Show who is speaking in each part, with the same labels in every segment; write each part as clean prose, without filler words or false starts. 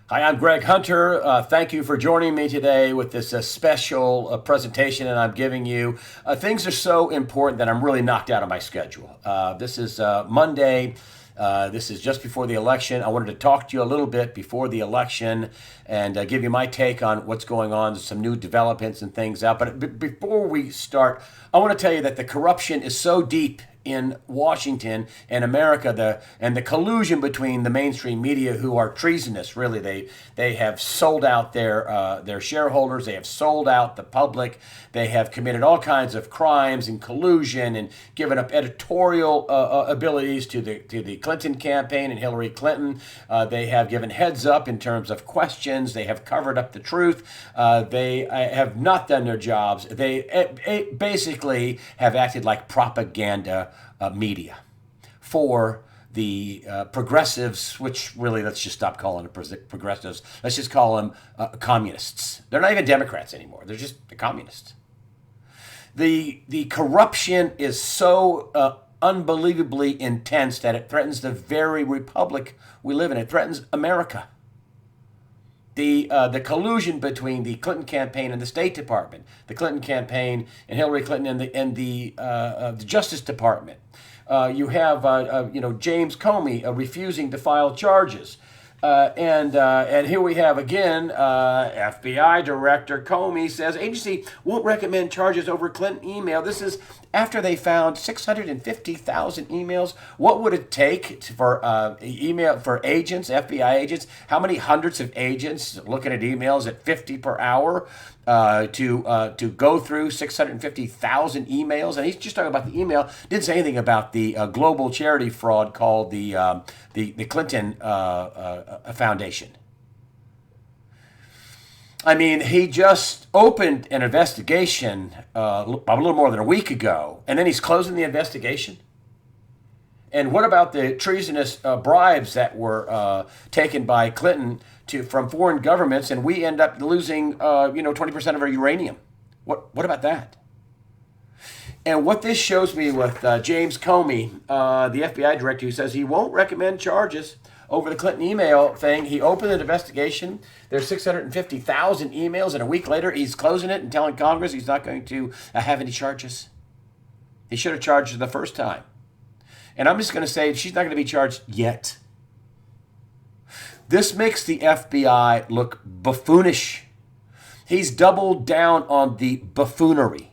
Speaker 1: Hi, I'm Greg Hunter. Thank you for joining me today with this special presentation that I'm giving you. Things are so important that I'm really knocked out of my schedule. This is Monday. This is just before the election. I wanted to talk to you a little bit before the election and give you my take on what's going on, some new developments and things out. But before we start, I want to tell you that the corruption is so deep in Washington and America, the collusion between the mainstream media, who are treasonous. Really, they have sold out their shareholders. They have sold out the public. They have committed all kinds of crimes and collusion and given up editorial abilities to the Clinton campaign and Hillary Clinton. They have given heads up in terms of questions. They have covered up the truth. They have not done their jobs. They basically have acted like propaganda media for the progressives, which really, let's just stop calling them progressives. Let's just call them communists. They're not even Democrats anymore. They're just the communists. The corruption is so unbelievably intense that it threatens the very republic we live in. It threatens America. The collusion between the Clinton campaign and the State Department, the Clinton campaign and Hillary Clinton and the Justice Department. You have James Comey refusing to file charges. And here we have again, FBI Director Comey says agency won't recommend charges over Clinton email. This is after they found 650,000 emails. What would it take for email for agents, FBI agents? How many hundreds of agents looking at emails at 50 per hour to go through 650,000 emails? And he's just talking about the email. Didn't say anything about the global charity fraud called the Clinton Foundation. I mean, he just opened an investigation a little more than a week ago, and then he's closing the investigation. And what about the treasonous bribes that were taken by Clinton from foreign governments, and we end up losing 20% of our uranium? What about that? And what this shows me with James Comey, the FBI director, who says he won't recommend charges over the Clinton email thing. He opened an investigation. There's 650,000 emails, and a week later he's closing it and telling Congress he's not going to have any charges. He should have charged her the first time. And I'm just going to say she's not going to be charged yet. This makes the FBI look buffoonish. He's doubled down on the buffoonery.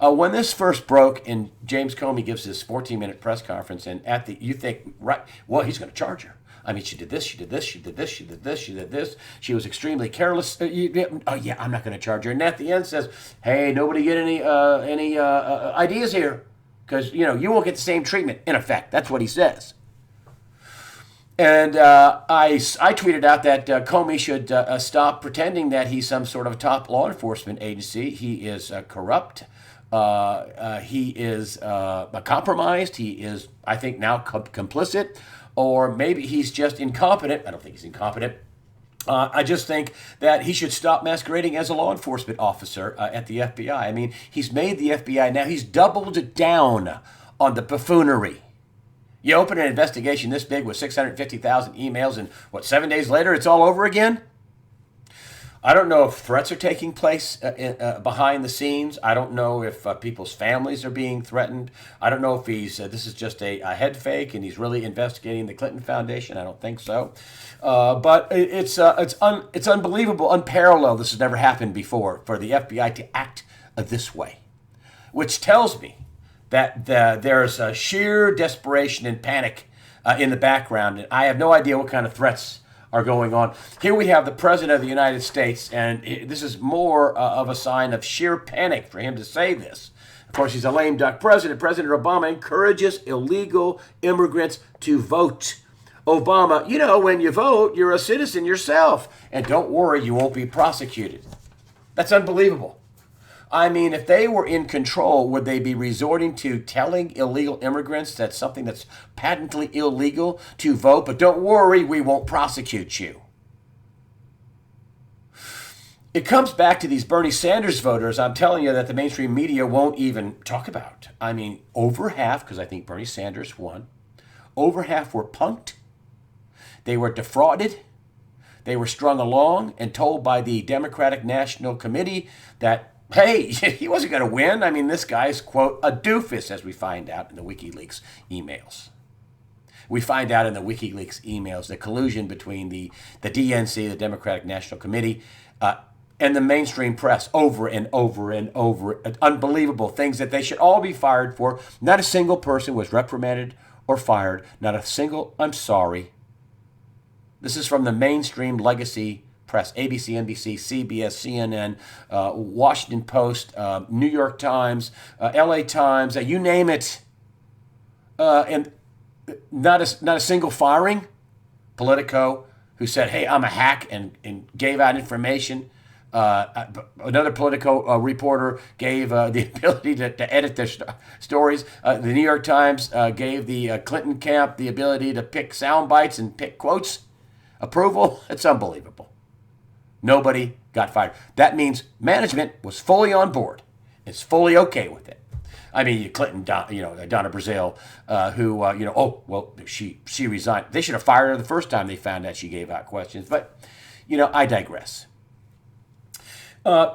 Speaker 1: When this first broke, and James Comey gives his 14-minute press conference, and you think, right, well, he's going to charge her. I mean, she did this, she did this, she did this, she did this, she did this. She was extremely careless. Oh, yeah, I'm not going to charge her. And at the end says, hey, nobody get any ideas here, because, you won't get the same treatment, in effect. That's what he says. And I tweeted out that Comey should stop pretending that he's some sort of top law enforcement agency. He is corrupt. He is compromised. He is, I think, now complicit, or maybe he's just incompetent. I don't think he's incompetent. I just think that he should stop masquerading as a law enforcement officer at the FBI. I mean, he's made the FBI now. He's doubled down on the buffoonery. You open an investigation this big with 650,000 emails, and 7 days later, it's all over again? I don't know if threats are taking place behind the scenes. I don't know if people's families are being threatened. I don't know if this is just a head fake and he's really investigating the Clinton Foundation. I don't think so. But it's unbelievable, unparalleled. This has never happened before for the FBI to act this way, which tells me that there's a sheer desperation and panic in the background. And I have no idea what kind of threats are going on. Here we have the President of the United States, and this is more of a sign of sheer panic for him to say this. Of course, he's a lame duck president. President Obama encourages illegal immigrants to vote. Obama, when you vote, you're a citizen yourself, and don't worry, you won't be prosecuted. That's unbelievable. I mean, if they were in control, would they be resorting to telling illegal immigrants that's something that's patently illegal to vote? But don't worry, we won't prosecute you. It comes back to these Bernie Sanders voters, I'm telling you, that the mainstream media won't even talk about. I mean, over half, because I think Bernie Sanders won, over half were punked. They were defrauded. They were strung along and told by the Democratic National Committee that, hey, he wasn't going to win. I mean, this guy's, quote, a doofus, as we find out in the WikiLeaks emails. We find out in the WikiLeaks emails the collusion between the DNC, the Democratic National Committee, and the mainstream press over and over and over. Unbelievable things that they should all be fired for. Not a single person was reprimanded or fired. Not a single, I'm sorry. This is from the mainstream legacy press, ABC, NBC, CBS, CNN, Washington Post, New York Times, LA Times, you name it. And not a single firing. Politico, who said, hey, I'm a hack, and gave out information. Another Politico reporter gave the ability to edit their stories. The New York Times gave the Clinton camp the ability to pick sound bites and pick quotes. Approval? It's unbelievable. Nobody got fired. That means management was fully on board. It's fully okay with it. I mean, Clinton, Donna Brazile, she resigned. They should have fired her the first time they found out she gave out questions. But, I digress.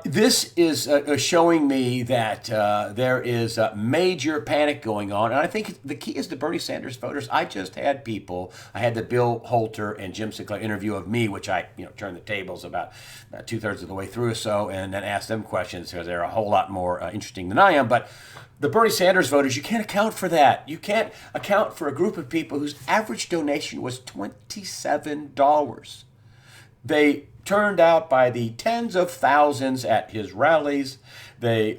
Speaker 1: This is showing me that there is a major panic going on. And I think the key is the Bernie Sanders voters. I had the Bill Holter and Jim Sinclair interview of me, which I turned the tables about 2/3 of the way through or so, and then asked them questions because they're a whole lot more interesting than I am. But the Bernie Sanders voters, you can't account for that. You can't account for a group of people whose average donation was $27. They turned out by the tens of thousands at his rallies. They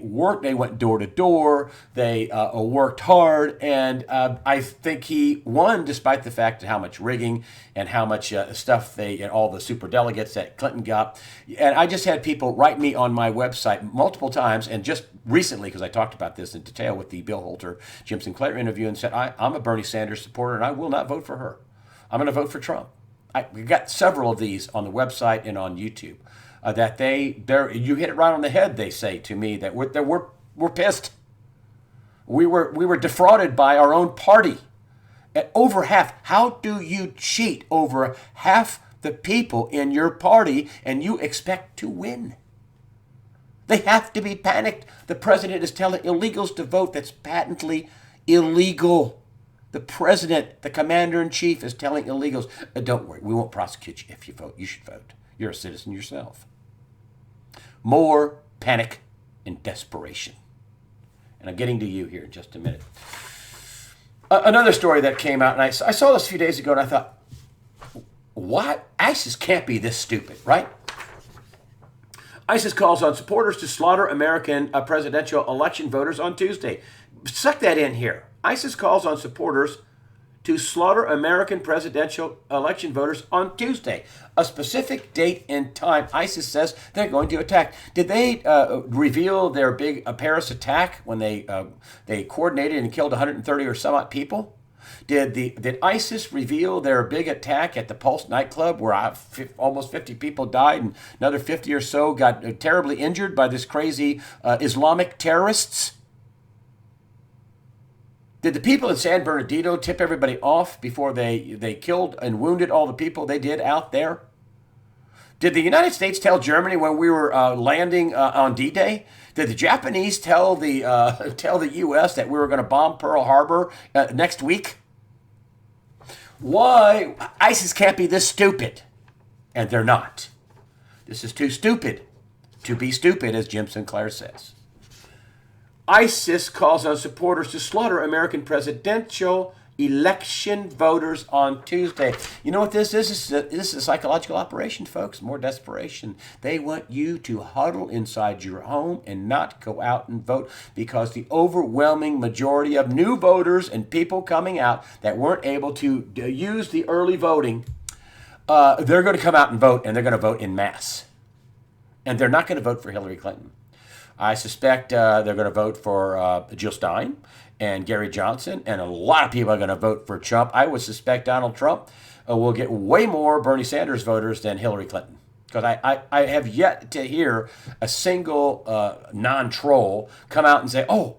Speaker 1: went door to door. They worked hard, and I think he won despite the fact of how much rigging and how much stuff and all the super delegates that Clinton got. And I just had people write me on my website multiple times, and just recently, because I talked about this in detail with the Bill Holter, Jim Sinclair interview, and said, I'm a Bernie Sanders supporter, and I will not vote for her. I'm going to vote for Trump. We got several of these on the website and on YouTube. That you hit it right on the head. They say to me that we're pissed. We were defrauded by our own party. At over half. How do you cheat over half the people in your party and you expect to win? They have to be panicked. The president is telling illegals to vote. That's patently illegal. The president, the commander-in-chief, is telling illegals, don't worry, we won't prosecute you if you vote. You should vote. You're a citizen yourself. More panic and desperation. And I'm getting to you here in just a minute. Another story that came out, and I saw this a few days ago, and I thought, what? ISIS can't be this stupid, right? ISIS calls on supporters to slaughter American presidential election voters on Tuesday. Suck that in here. ISIS calls on supporters to slaughter American presidential election voters on Tuesday. A specific date and time. ISIS says they're going to attack. Did they reveal their big Paris attack when they coordinated and killed 130 or some odd people? Did ISIS reveal their big attack at the Pulse nightclub where almost 50 people died and another 50 or so got terribly injured by this crazy Islamic terrorists? Did the people in San Bernardino tip everybody off before they killed and wounded all the people they did out there? Did the United States tell Germany when we were landing on D-Day? Did the Japanese tell the U.S. that we were going to bomb Pearl Harbor next week? Why? ISIS can't be this stupid. And they're not. This is too stupid to be stupid, as Jim Sinclair says. ISIS calls on supporters to slaughter American presidential election voters on Tuesday. You know what this is? This is a psychological operation, folks. More desperation. They want you to huddle inside your home and not go out and vote because the overwhelming majority of new voters and people coming out that weren't able to use the early voting, they're going to come out and vote, and they're going to vote in mass. And they're not going to vote for Hillary Clinton. I suspect they're going to vote for Jill Stein and Gary Johnson, and a lot of people are going to vote for Trump. I would suspect Donald Trump will get way more Bernie Sanders voters than Hillary Clinton, Because I have yet to hear a single non-troll come out and say, oh,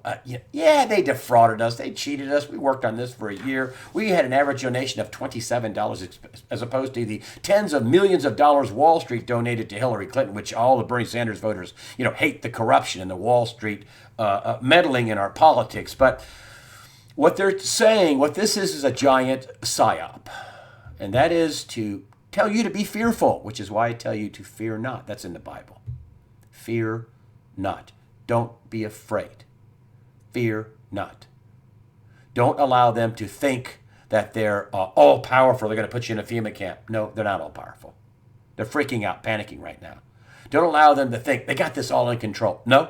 Speaker 1: yeah, they defrauded us. They cheated us. We worked on this for a year. We had an average donation of $27 as opposed to the tens of millions of dollars Wall Street donated to Hillary Clinton, which all the Bernie Sanders voters, hate the corruption and the Wall Street meddling in our politics. But what they're saying, what this is a giant psyop. And that is to tell you to be fearful, which is why I tell you to fear not. That's in the Bible. Fear not. Don't be afraid. Fear not. Don't allow them to think that they're all powerful. They're going to put you in a FEMA camp. No, they're not all powerful. They're freaking out, panicking right now. Don't allow them to think they got this all in control. No.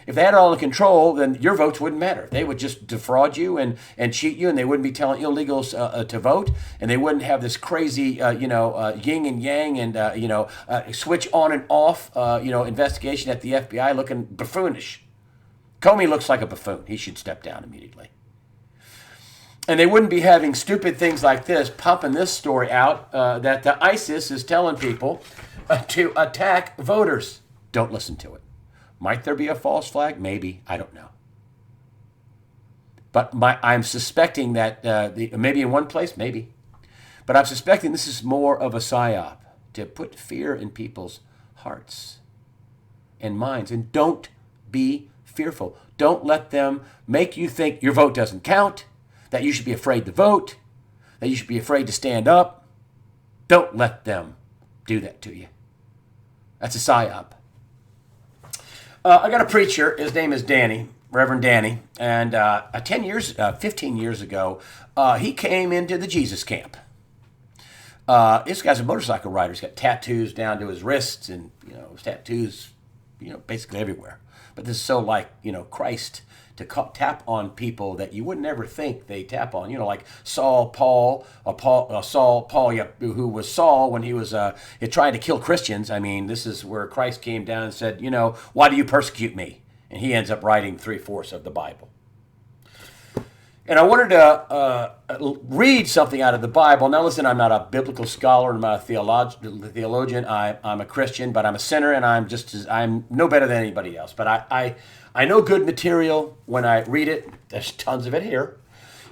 Speaker 1: If they had it all in control, then your votes wouldn't matter. They would just defraud you and cheat you, and they wouldn't be telling illegals to vote, and they wouldn't have this crazy, yin and yang and, switch on and off, investigation at the FBI looking buffoonish. Comey looks like a buffoon. He should step down immediately. And they wouldn't be having stupid things like this, pumping this story out that the ISIS is telling people to attack voters. Don't listen to it. Might there be a false flag? Maybe. I don't know. But I'm suspecting that maybe in one place, maybe. But I'm suspecting this is more of a psyop to put fear in people's hearts and minds. And don't be fearful. Don't let them make you think your vote doesn't count, that you should be afraid to vote, that you should be afraid to stand up. Don't let them do that to you. That's a psyop. I got a preacher. His name is Danny, Reverend Danny. And 15 years ago, he came into the Jesus camp. This guy's a motorcycle rider. He's got tattoos down to his wrists and, tattoos, basically everywhere. But this is so like, Christ to tap on people that you would never think they tap on. Like Saul, Paul, who was Saul when he was trying to kill Christians. I mean, this is where Christ came down and said, why do you persecute me? And he ends up writing 3/4 of the Bible. And I wanted to read something out of the Bible. Now, listen, I'm not a biblical scholar. I'm not a theologian. I'm a Christian, but I'm a sinner, and I'm no better than anybody else. But I know good material when I read it. There's tons of it here.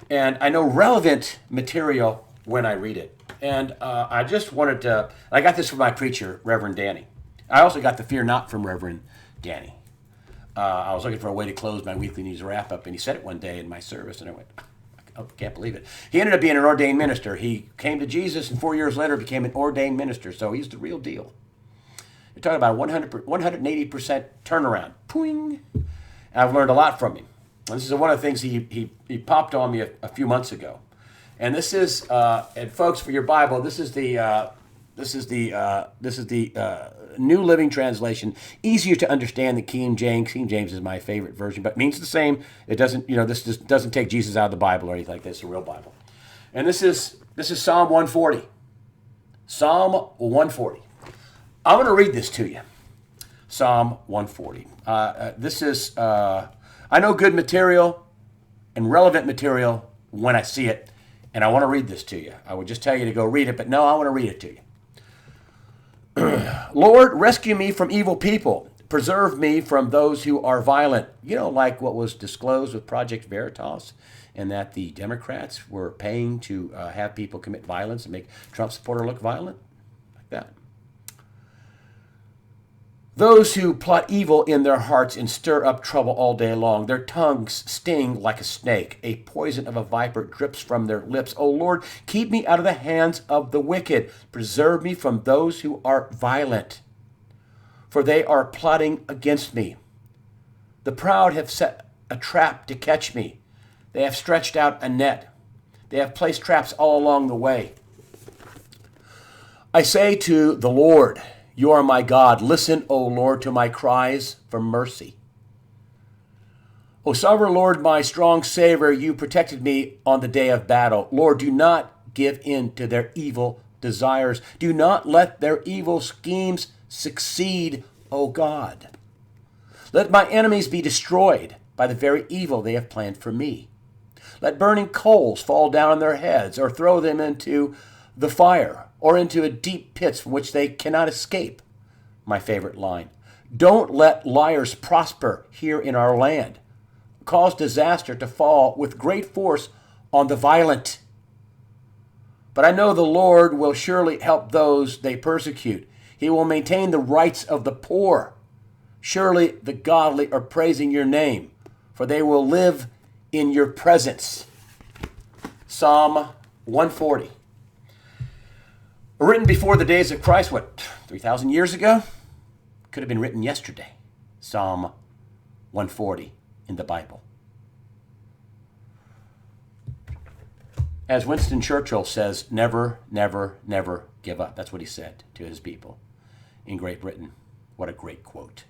Speaker 1: And I know relevant material when I read it. And I just wanted to, I got this from my preacher, Reverend Danny. I also got the Fear Not from Reverend Danny. I was looking for a way to close my weekly news wrap-up, and he said it one day in my service, and I went, I can't believe it. He ended up being an ordained minister. He came to Jesus, and 4 years later became an ordained minister, so he's the real deal. You're talking about a 180% turnaround. Pooing. I've learned a lot from him. And this is one of the things he popped on me a few months ago. And this is, and folks, for your Bible, this is the New Living Translation, easier to understand than King James. King James is my favorite version, but means the same. It doesn't, this just doesn't take Jesus out of the Bible or anything like this. It's a real Bible. And this is Psalm 140. Psalm 140. I'm going to read this to you. Psalm 140. This is, I know good material and relevant material when I see it, and I want to read this to you. I would just tell you to go read it, but no, I want to read it to you. Lord, rescue me from evil people. Preserve me from those who are violent. Like what was disclosed with Project Veritas, and that the Democrats were paying to have people commit violence and make Trump supporter look violent, like that. Those who plot evil in their hearts and stir up trouble all day long. Their tongues sting like a snake. A poison of a viper drips from their lips. O Lord, keep me out of the hands of the wicked. Preserve me from those who are violent, for they are plotting against me. The proud have set a trap to catch me. They have stretched out a net. They have placed traps all along the way. I say to the Lord, you are my God. Listen, O Lord, to my cries for mercy. O sovereign Lord, my strong Savior, you protected me on the day of battle. Lord, do not give in to their evil desires. Do not let their evil schemes succeed, O God. Let my enemies be destroyed by the very evil they have planned for me. Let burning coals fall down on their heads, or throw them into the fire, or into a deep pits from which they cannot escape. my favorite line. Don't let liars prosper here in our land. Cause disaster to fall with great force on the violent. But I know the Lord will surely help those they persecute. He will maintain the rights of the poor. Surely the godly are praising your name, for they will live in your presence. Psalm 140. Written before the days of Christ, 3,000 years ago? Could have been written yesterday. Psalm 140 in the Bible. As Winston Churchill says, never, never, never give up. That's what he said to his people in Great Britain. What a great quote.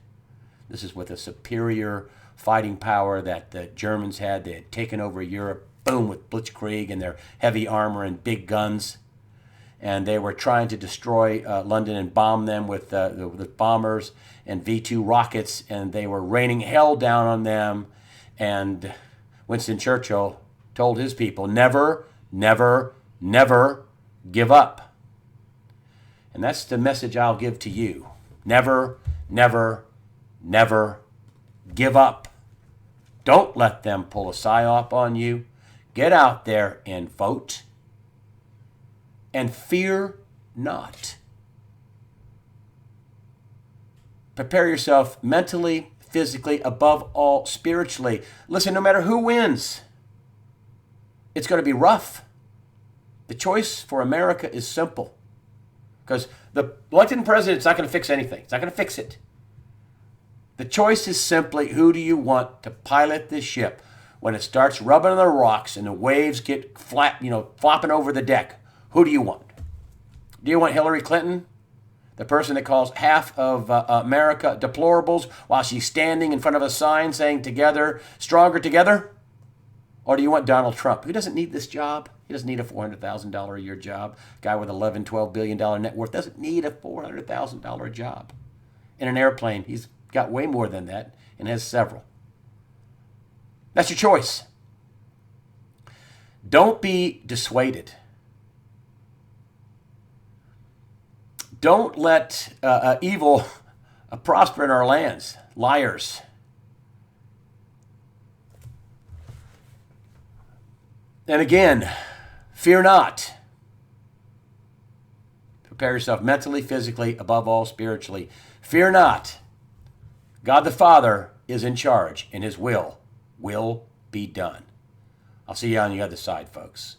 Speaker 1: This is with a superior fighting power that the Germans had. They had taken over Europe, boom, with blitzkrieg and their heavy armor and big guns. And they were trying to destroy London and bomb them with bombers and V-2 rockets, and they were raining hell down on them. And Winston Churchill told his people, never, never, never give up. And that's the message I'll give to you. Never, never, never give up. Don't let them pull a psyop on you. Get out there and vote. And fear not. Prepare yourself mentally, physically, above all, spiritually. Listen, no matter who wins, it's going to be rough. The choice for America is simple. Because the elected president is not going to fix anything. It's not going to fix it. The choice is simply, who do you want to pilot this ship when it starts rubbing on the rocks and the waves get flopping over the deck? Who do you want? Do you want Hillary Clinton, the person that calls half of America deplorables while she's standing in front of a sign saying together, stronger together? Or do you want Donald Trump, who doesn't need this job? He doesn't need a $400,000 a year job. Guy with $11, $12 billion net worth doesn't need a $400,000 job. In an airplane, he's got way more than that and has several. That's your choice. Don't be dissuaded. Don't let evil prosper in our lands. Liars. And again, fear not. Prepare yourself mentally, physically, above all, spiritually. Fear not. God the Father is in charge, and his will be done. I'll see you on the other side, folks.